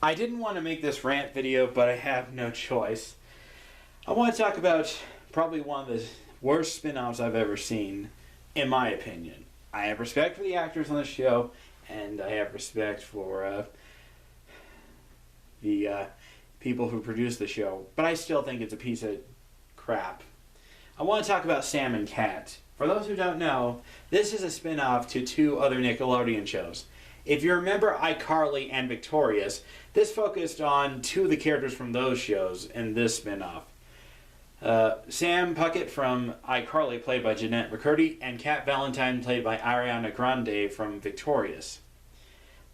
I didn't want to make this rant video, but I have no choice. I want to talk about probably one of the worst spin-offs I've ever seen, in my opinion. I have respect for the actors on the show, and I have respect for the people who produce the show, but I still think it's a piece of crap. I want to talk about Sam and Cat. For those who don't know, this is a spin-off to two other Nickelodeon shows. If you remember iCarly and Victorious, this focused on two of the characters from those shows in this spin-off. Sam Puckett from iCarly, played by Jeanette McCurdy, and Cat Valentine, played by Ariana Grande from Victorious.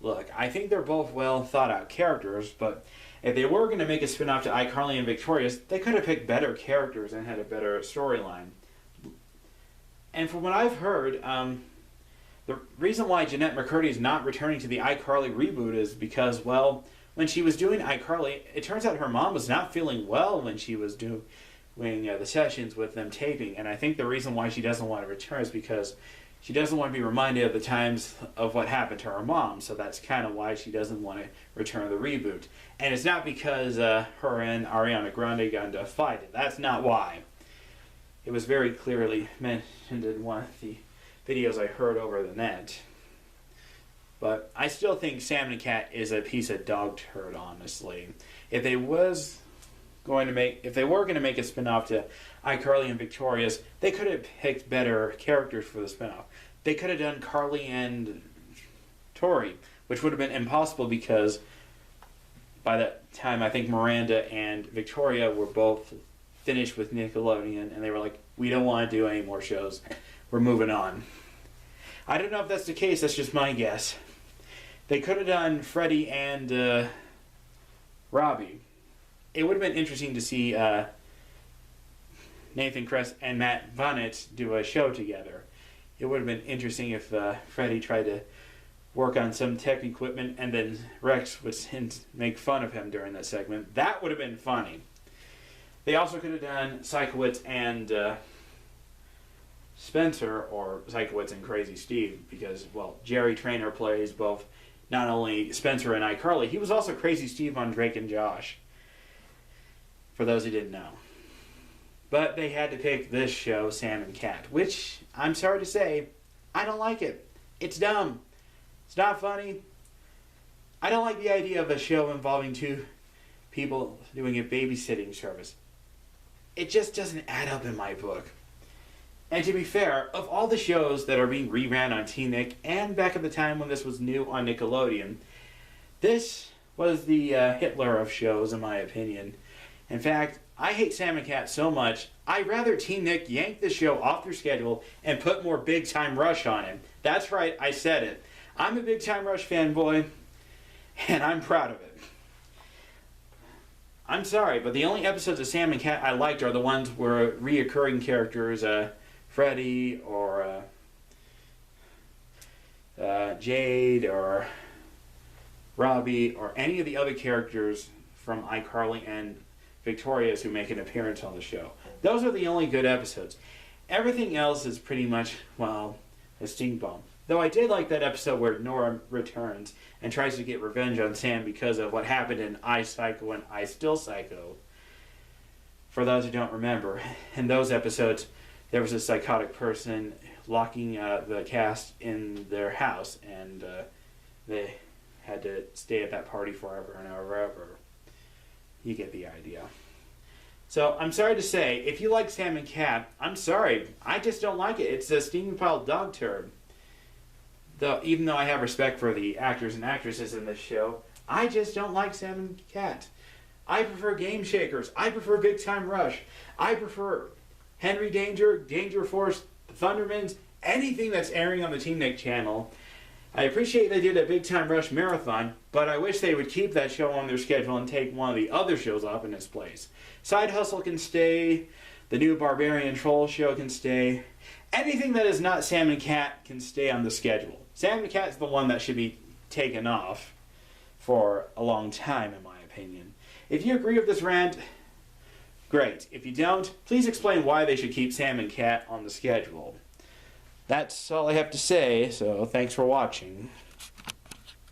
Look, I think they're both well thought out characters, but if they were going to make a spin-off to iCarly and Victorious, they could have picked better characters and had a better storyline. And from what I've heard, the reason why Jeanette McCurdy is not returning to the iCarly reboot is because, well, when she was doing iCarly, it turns out her mom was not feeling well when she was doing the sessions with them taping, and I think the reason why she doesn't want to return is because she doesn't want to be reminded of the times of what happened to her mom, so that's kind of why she doesn't want to return to the reboot. And it's not because her and Ariana Grande got into a fight. That's not why. It was very clearly mentioned in one of the videos I heard over the net. But I still think Sam and Cat is a piece of dog turd, honestly. If they were going to make a spin-off to iCarly and Victorious, they could have picked better characters for the spin-off. They could have done Carly and Tori, which would have been impossible because by that time I think Miranda and Victoria were both finished with Nickelodeon, and they were like, we don't want to do any more shows. We're moving on. I don't know if that's the case, that's just my guess. They could have done Freddie and Robbie. It would have been interesting to see Nathan Kress and Matt Vonnet do a show together. It would have been interesting if Freddie tried to work on some tech equipment and then Rex would make fun of him during that segment. That would have been funny. They also could have done Sikowitz and Spencer, or Sikowitz and Crazy Steve, because, well, Jerry Traynor plays both, not only Spencer and iCarly, he was also Crazy Steve on Drake and Josh, for those who didn't know. But they had to pick this show, Sam and Cat, which, I'm sorry to say, I don't like it. It's dumb. It's not funny. I don't like the idea of a show involving two people doing a babysitting service. It just doesn't add up in my book. And to be fair, of all the shows that are being reran on T-Nick and back at the time when this was new on Nickelodeon, this was the Hitler of shows, in my opinion. In fact, I hate Sam and Cat so much, I'd rather T-Nick yank the show off their schedule and put more Big Time Rush on it. That's right, I said it. I'm a Big Time Rush fanboy, and I'm proud of it. I'm sorry, but the only episodes of Sam and Cat I liked are the ones where reoccurring characters, Freddie or Jade or Robbie or any of the other characters from iCarly and Victorious who make an appearance on the show. Those are the only good episodes. Everything else is pretty much, well, a stink bomb. Though I did like that episode where Nora returns and tries to get revenge on Sam because of what happened in I, Psycho and I Still Psycho. For those who don't remember, in those episodes, there was a psychotic person locking the cast in their house, and they had to stay at that party forever and ever. You get the idea. So, I'm sorry to say, if you like Sam and Cat, I'm sorry. I just don't like it. It's a steaming pile dog turd. Even though I have respect for the actors and actresses in this show, I just don't like Sam and Cat. I prefer Game Shakers. I prefer Big Time Rush. I prefer Henry Danger, Danger Force, the Thundermans, anything that's airing on the Team Nick channel. I appreciate they did a Big Time Rush marathon, but I wish they would keep that show on their schedule and take one of the other shows off in its place. Side Hustle can stay. The new Barbarian Troll show can stay. Anything that is not Sam and Cat can stay on the schedule. Sam and Cat is the one that should be taken off for a long time, in my opinion. If you agree with this rant, great. If you don't, please explain why they should keep Sam and Cat on the schedule. That's all I have to say, so thanks for watching.